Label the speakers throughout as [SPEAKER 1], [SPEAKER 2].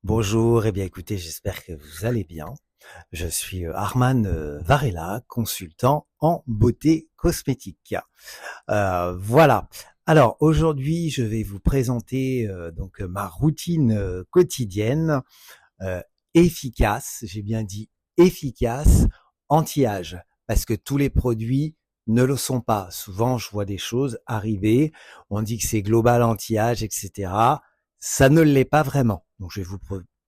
[SPEAKER 1] Bonjour, eh bien écoutez, j'espère que vous allez bien. Je suis Arman Varela, consultant en beauté cosmétique. Voilà. Alors aujourd'hui, je vais vous présenter ma routine quotidienne euh, efficace. J'ai bien dit efficace, anti-âge, parce que tous les produits ne le sont pas. Souvent, je vois des choses arriver. On dit que c'est global anti-âge, etc. Ça ne l'est pas vraiment. Donc, je vais vous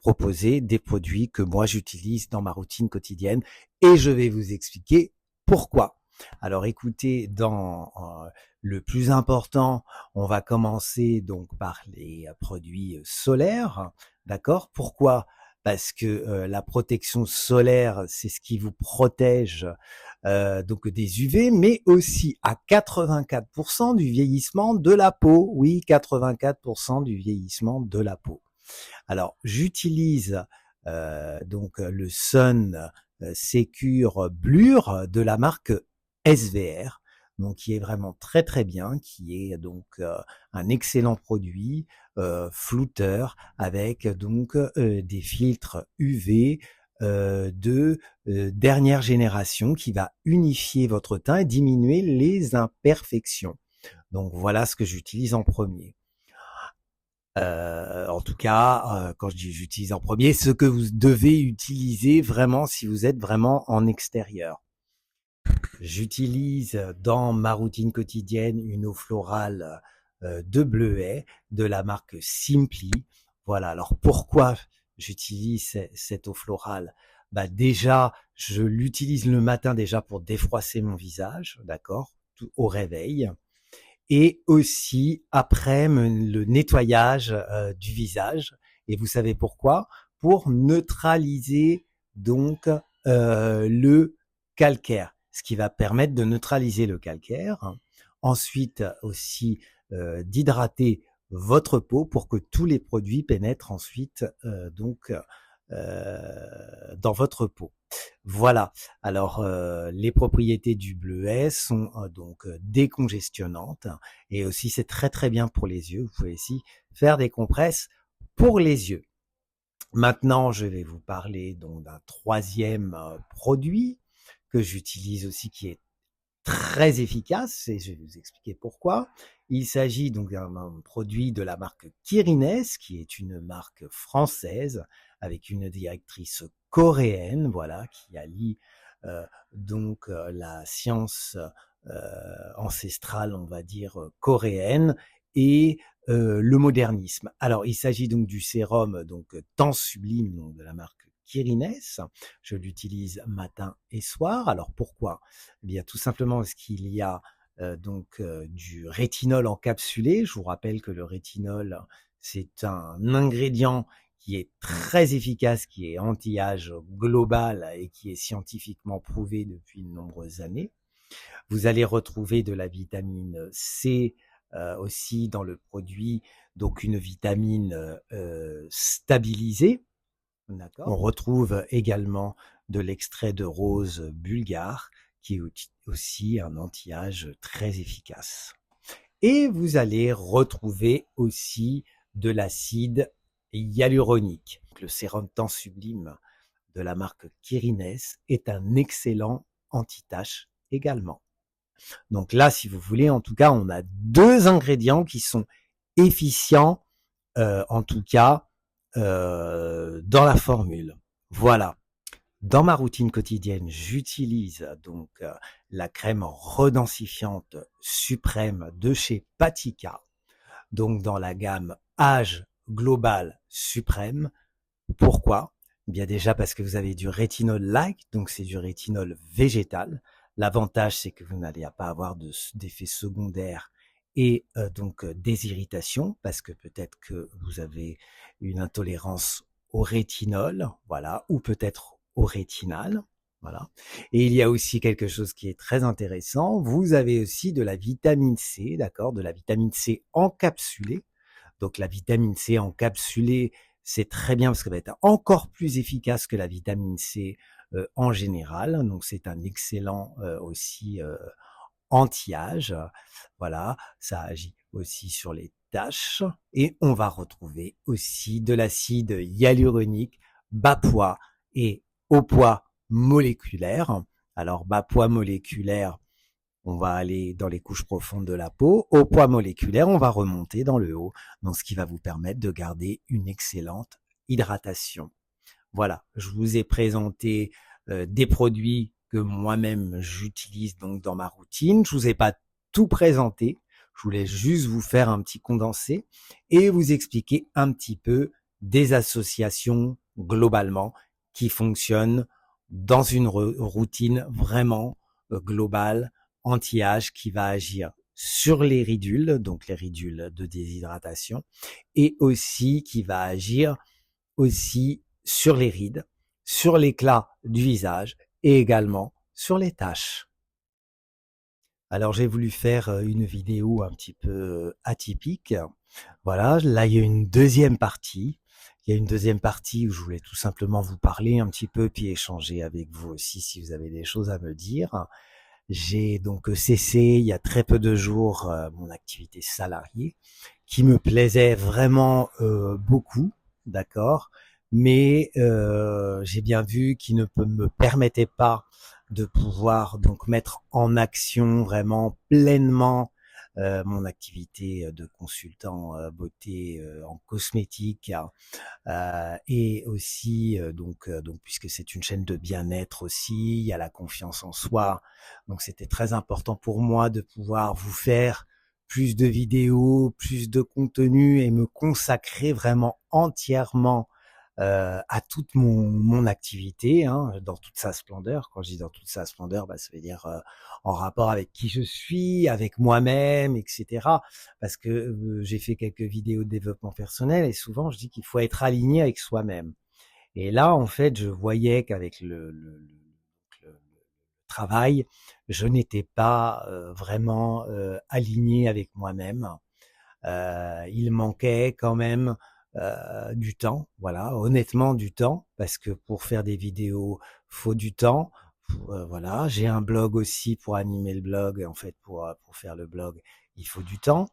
[SPEAKER 1] proposer des produits que moi j'utilise dans ma routine quotidienne et je vais vous expliquer pourquoi. Alors écoutez, dans le plus important, on va commencer donc par les produits solaires, d'accord? Pourquoi? Parce que la protection solaire, c'est ce qui vous protège donc des UV, mais aussi à 84% du vieillissement de la peau. Oui, 84% du vieillissement de la peau. Alors, j'utilise le Sun Secure Blur de la marque SVR, donc qui est vraiment très très bien, qui est donc un excellent produit flouteur avec donc des filtres UV de dernière génération qui va unifier votre teint et diminuer les imperfections. Donc voilà ce que j'utilise en premier. En tout cas, quand je dis j'utilise en premier, ce que vous devez utiliser vraiment si vous êtes vraiment en extérieur. J'utilise dans ma routine quotidienne une eau florale de bleuet de la marque Simply. Voilà. Alors pourquoi j'utilise cette eau florale? Bah déjà, je l'utilise le matin déjà pour défroisser mon visage, d'accord, au réveil et aussi après le nettoyage du visage. Et vous savez pourquoi? Pour neutraliser donc le calcaire, ce qui va permettre de neutraliser le calcaire. Ensuite aussi d'hydrater votre peau pour que tous les produits pénètrent ensuite dans votre peau. Voilà. Alors, les propriétés du bleuet sont donc décongestionnantes et aussi c'est très très bien pour les yeux. Vous pouvez aussi faire des compresses pour les yeux. Maintenant, je vais vous parler donc d'un troisième produit que j'utilise aussi qui est très efficace et je vais vous expliquer pourquoi. Il s'agit donc d'un produit de la marque Kirines, qui est une marque française avec une directrice coréenne, voilà, qui allie la science ancestrale, on va dire coréenne, et le modernisme. Alors, il s'agit donc du sérum donc Temps Sublime donc, de la marque Kirines. Je l'utilise matin et soir. Alors pourquoi? Eh bien, tout simplement parce qu'il y a du rétinol encapsulé. Je vous rappelle que le rétinol, c'est un ingrédient qui est très efficace, qui est anti-âge global et qui est scientifiquement prouvé depuis de nombreuses années. Vous allez retrouver de la vitamine C aussi dans le produit, donc une vitamine stabilisée. D'accord. On retrouve également de l'extrait de rose bulgare, qui est aussi un anti-âge très efficace. Et vous allez retrouver aussi de l'acide hyaluronique. Le sérum Temps Sublime de la marque Kirines est un excellent anti-tache également. Donc là, si vous voulez, en tout cas, on a deux ingrédients qui sont efficients, en tout cas, dans la formule. Voilà. Dans ma routine quotidienne, j'utilise donc la crème redensifiante suprême de chez Patika, donc dans la gamme Âge Global Suprême. Pourquoi? Bien déjà parce que vous avez du rétinol-like, donc c'est du rétinol végétal. L'avantage, c'est que vous n'allez pas avoir d'effets secondaires et des irritations, parce que peut-être que vous avez une intolérance au rétinol, voilà, ou peut-être au rétinal, voilà. Et il y a aussi quelque chose qui est très intéressant. Vous avez aussi de la vitamine C, d'accord, de la vitamine C encapsulée. Donc la vitamine C encapsulée, c'est très bien parce qu'elle va être encore plus efficace que la vitamine C en général. Donc c'est un excellent aussi anti-âge. Voilà, ça agit aussi sur les taches et on va retrouver aussi de l'acide hyaluronique bas poids et haut poids moléculaire. Alors bas poids moléculaire, on va aller dans les couches profondes de la peau. Au poids moléculaire, on va remonter dans le haut, donc ce qui va vous permettre de garder une excellente hydratation. Voilà, je vous ai présenté des produits que moi-même j'utilise donc dans ma routine. Je vous ai pas tout présenté, je voulais juste vous faire un petit condensé et vous expliquer un petit peu des associations globalement qui fonctionnent dans une routine vraiment globale, anti-âge, qui va agir sur les ridules, donc les ridules de déshydratation, et aussi qui va agir aussi sur les rides, sur l'éclat du visage et également sur les taches. Alors j'ai voulu faire une vidéo un petit peu atypique. Voilà, là il y a une deuxième partie. Il y a une deuxième partie où je voulais tout simplement vous parler un petit peu puis échanger avec vous aussi si vous avez des choses à me dire. J'ai donc cessé il y a très peu de jours mon activité salariée qui me plaisait vraiment beaucoup, d'accord, mais j'ai bien vu qu'il ne me permettait pas de pouvoir donc mettre en action vraiment pleinement mon activité de consultant beauté en cosmétique et aussi donc puisque c'est une chaîne de bien-être aussi, il y a la confiance en soi. Donc c'était très important pour moi de pouvoir vous faire plus de vidéos, plus de contenu et me consacrer vraiment entièrement à toute mon activité, hein, dans toute sa splendeur. Quand je dis dans toute sa splendeur, ça veut dire en rapport avec qui je suis, avec moi-même, etc. Parce que j'ai fait quelques vidéos de développement personnel et souvent je dis qu'il faut être aligné avec soi-même. Et là, en fait, je voyais qu'avec le travail, je n'étais pas vraiment aligné avec moi-même. Il manquait quand même du temps, voilà, honnêtement du temps, parce que pour faire des vidéos, faut du temps. Voilà, j'ai un blog aussi pour animer le blog. En fait, pour faire le blog, il faut du temps.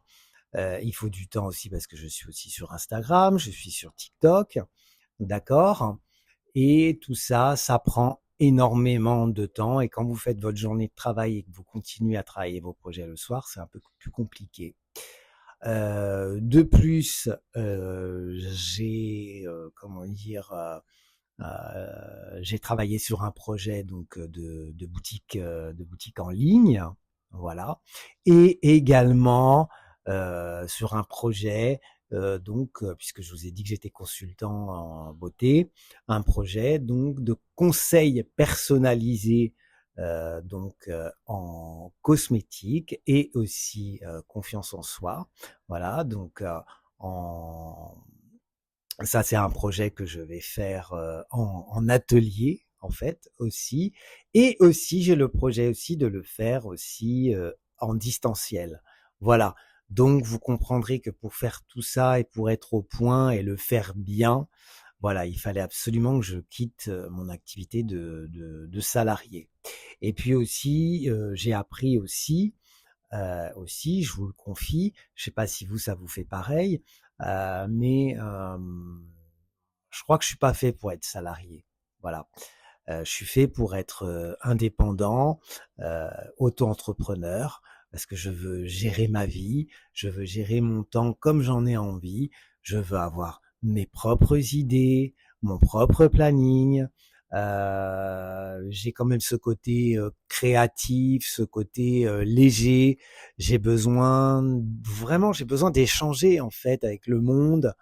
[SPEAKER 1] Il faut du temps aussi parce que je suis aussi sur Instagram, je suis sur TikTok, d'accord. Et tout ça, ça prend énormément de temps. Et quand vous faites votre journée de travail et que vous continuez à travailler vos projets le soir, c'est un peu plus compliqué. De plus, j'ai comment dire, j'ai travaillé sur un projet donc de boutique en ligne, voilà, et également sur un projet donc puisque je vous ai dit que j'étais consultant en beauté, un projet donc de conseils personnalisés donc en cosmétique et aussi confiance en soi. Voilà, donc en ça c'est un projet que je vais faire en atelier en fait aussi, et aussi j'ai le projet aussi de le faire aussi en distanciel. Voilà. Donc vous comprendrez que pour faire tout ça et pour être au point et le faire bien, voilà, il fallait absolument que je quitte mon activité de salarié. Et puis aussi, j'ai appris aussi, je vous le confie, je sais pas si vous, ça vous fait pareil, mais je crois que je suis pas fait pour être salarié. Voilà. Je suis fait pour être indépendant, auto-entrepreneur, parce que je veux gérer ma vie, je veux gérer mon temps comme j'en ai envie, je veux avoir mes propres idées, mon propre planning. J'ai quand même ce côté créatif, ce côté léger. J'ai besoin d'échanger en fait avec le monde,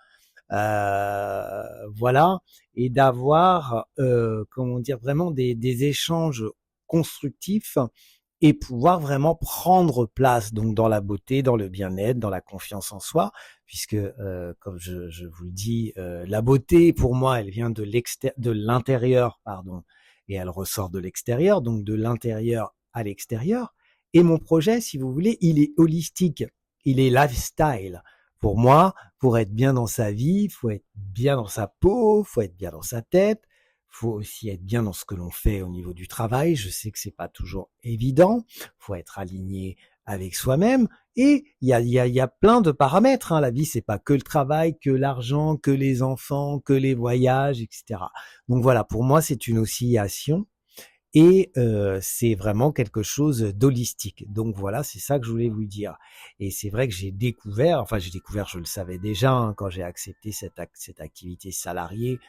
[SPEAKER 1] voilà, et d'avoir, comment dire, vraiment des échanges constructifs et pouvoir vraiment prendre place donc dans la beauté, dans le bien-être, dans la confiance en soi, puisque comme je vous le dis, la beauté pour moi, elle vient de l'intérieur, pardon, et elle ressort de l'extérieur, donc de l'intérieur à l'extérieur. Et mon projet, si vous voulez, il est holistique, il est lifestyle. Pour moi, pour être bien dans sa vie, il faut être bien dans sa peau, il faut être bien dans sa tête, faut aussi être bien dans ce que l'on fait au niveau du travail. Je sais que c'est pas toujours évident. Faut être aligné avec soi-même. Et il y a plein de paramètres, hein. La vie, c'est pas que le travail, que l'argent, que les enfants, que les voyages, etc. Donc voilà, pour moi, c'est une oscillation et c'est vraiment quelque chose d'holistique. Donc voilà, c'est ça que je voulais vous dire. Et c'est vrai que j'ai découvert, je le savais déjà, hein, quand j'ai accepté cette activité salariée.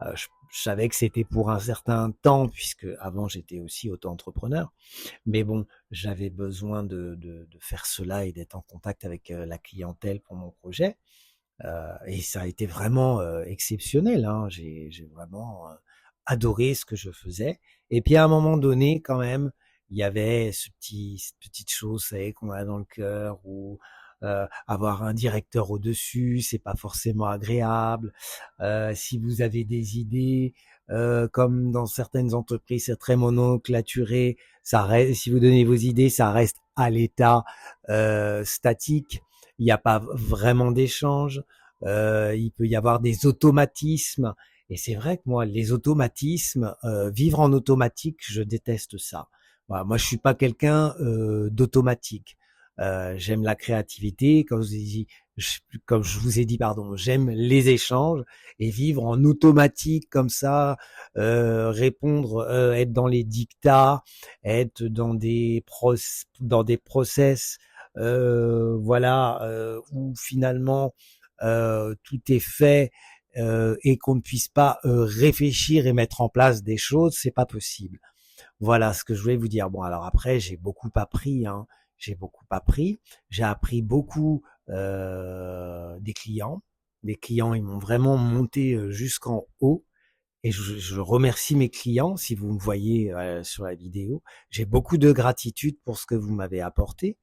[SPEAKER 1] Je savais que c'était pour un certain temps, puisque avant j'étais aussi auto-entrepreneur. Mais bon, j'avais besoin de faire cela et d'être en contact avec la clientèle pour mon projet. Et ça a été vraiment exceptionnel, hein. J'ai vraiment adoré ce que je faisais. Et puis à un moment donné, quand même, il y avait cette petite chose, vous savez, qu'on a dans le cœur, où avoir un directeur au-dessus, c'est pas forcément agréable. Si vous avez des idées, comme dans certaines entreprises, c'est très monoclaturé. Ça reste, si vous donnez vos idées, ça reste à l'état statique. Il n'y a pas vraiment d'échange. Il peut y avoir des automatismes. Et c'est vrai que moi, les automatismes, vivre en automatique, je déteste ça. Voilà, moi, je suis pas quelqu'un d'automatique. J'aime la créativité, comme je vous ai dit, pardon, j'aime les échanges et vivre en automatique comme ça, répondre, être dans les dictats, être dans des process, voilà, où finalement tout est fait et qu'on ne puisse pas réfléchir et mettre en place des choses, c'est pas possible. Voilà ce que je voulais vous dire. Bon, alors après, j'ai beaucoup appris, hein. J'ai beaucoup appris. J'ai appris beaucoup des clients. Les clients, ils m'ont vraiment monté jusqu'en haut. Et je remercie mes clients, si vous me voyez sur la vidéo. J'ai beaucoup de gratitude pour ce que vous m'avez apporté.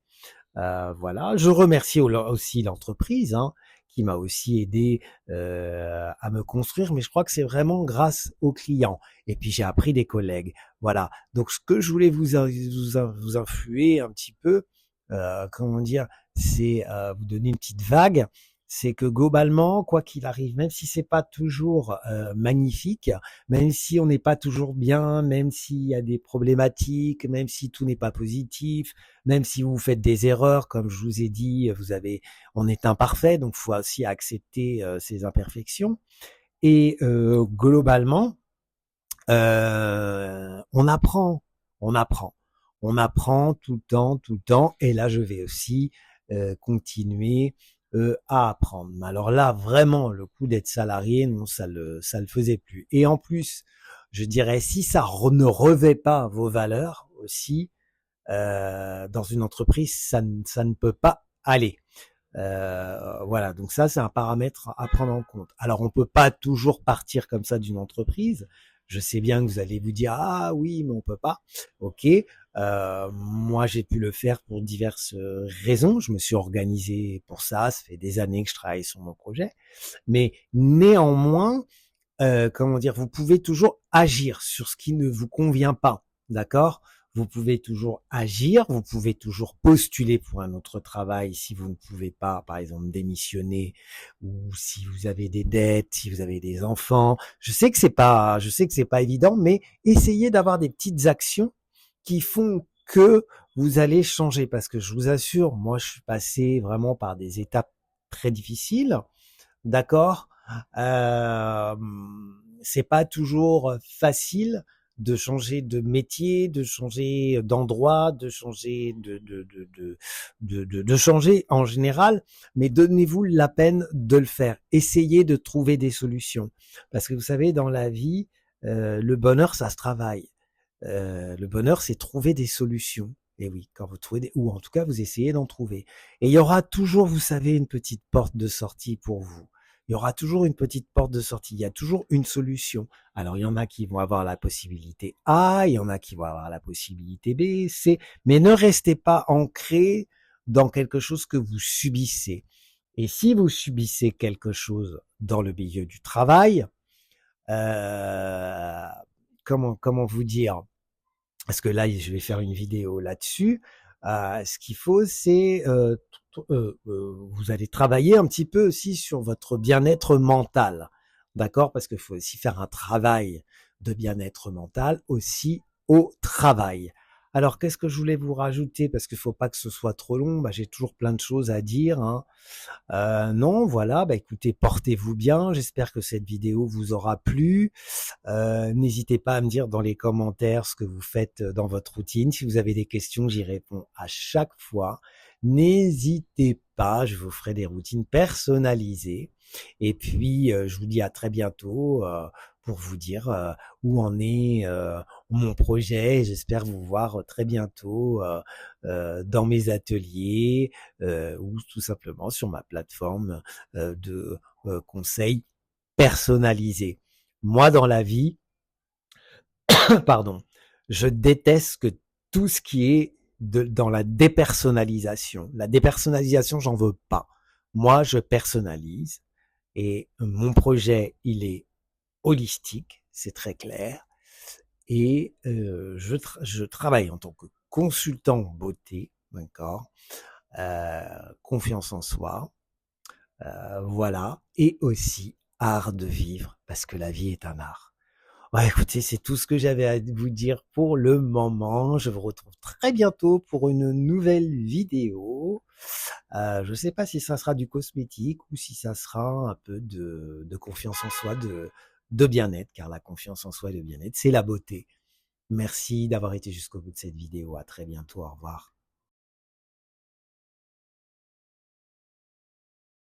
[SPEAKER 1] Voilà. Je remercie aussi l'entreprise, hein, qui m'a aussi aidé à me construire, mais je crois que c'est vraiment grâce aux clients. Et puis j'ai appris des collègues. Voilà. Donc ce que je voulais vous influer un petit peu, comment dire, c'est vous donner une petite vague. C'est que globalement, quoi qu'il arrive, même si c'est pas toujours magnifique, même si on n'est pas toujours bien, même s'il y a des problématiques, même si tout n'est pas positif, même si vous faites des erreurs, comme je vous ai dit, on est imparfait, donc il faut aussi accepter ces imperfections. Et globalement, on apprend, on apprend, on apprend tout le temps. Et là, je vais aussi continuer à apprendre. Mais alors là, vraiment, le coup d'être salarié, non, ça le faisait plus. Et en plus, je dirais, si ça ne revêt pas vos valeurs aussi, dans une entreprise, ça ne peut pas aller. Voilà, donc ça, c'est un paramètre à prendre en compte. Alors, on peut pas toujours partir comme ça d'une entreprise. Je sais bien que vous allez vous dire, ah oui, mais on peut pas. Ok, moi j'ai pu le faire pour diverses raisons. Je me suis organisé pour ça. Ça fait des années que je travaille sur mon projet. Mais néanmoins, comment dire, vous pouvez toujours agir sur ce qui ne vous convient pas, d'accord? Vous pouvez toujours agir, vous pouvez toujours postuler pour un autre travail si vous ne pouvez pas, par exemple, démissionner, ou si vous avez des dettes, si vous avez des enfants. Je sais que c'est pas évident, mais essayez d'avoir des petites actions qui font que vous allez changer, parce que je vous assure, moi, je suis passé vraiment par des étapes très difficiles, d'accord? Euh, c'est pas toujours facile de changer de métier, de changer d'endroit, de changer de changer en général, mais donnez-vous la peine de le faire. Essayez de trouver des solutions. Parce que vous savez, dans la vie, le bonheur, ça se travaille. Le bonheur, c'est trouver des solutions. Et oui, quand vous trouvez ou en tout cas, vous essayez d'en trouver. Et il y aura toujours, vous savez, une petite porte de sortie pour vous. Il y aura toujours une petite porte de sortie. Il y a toujours une solution. Alors, il y en a qui vont avoir la possibilité A, il y en a qui vont avoir la possibilité B, C, mais ne restez pas ancré dans quelque chose que vous subissez. Et si vous subissez quelque chose dans le milieu du travail, euh, comment vous dire? Parce que là, je vais faire une vidéo là-dessus. Ce qu'il faut, c'est vous allez travailler un petit peu aussi sur votre bien-être mental, d'accord? Parce qu'il faut aussi faire un travail de bien-être mental aussi au travail. Alors, qu'est-ce que je voulais vous rajouter? Parce qu'il faut pas que ce soit trop long. Bah, j'ai toujours plein de choses à dire, hein. Non, voilà, bah, écoutez, portez-vous bien. J'espère que cette vidéo vous aura plu. N'hésitez pas à me dire dans les commentaires ce que vous faites dans votre routine. Si vous avez des questions, j'y réponds à chaque fois. N'hésitez pas, je vous ferai des routines personnalisées. Et puis, je vous dis à très bientôt pour vous dire où en est mon projet. J'espère vous voir très bientôt dans mes ateliers ou tout simplement sur ma plateforme de conseils personnalisés. Moi, dans la vie, pardon, je déteste que tout ce qui est dans la dépersonnalisation. La dépersonnalisation, j'en veux pas. Moi, je personnalise et mon projet, il est holistique, c'est très clair. Et je travaille en tant que consultant beauté, d'accord, confiance en soi, voilà, et aussi art de vivre, parce que la vie est un art. Ouais, écoutez, c'est tout ce que j'avais à vous dire pour le moment. Je vous retrouve très bientôt pour une nouvelle vidéo. Je ne sais pas si ça sera du cosmétique ou si ça sera un peu de confiance en soi, de bien-être, car la confiance en soi et le bien-être, c'est la beauté. Merci d'avoir été jusqu'au bout de cette vidéo. À très bientôt. Au revoir.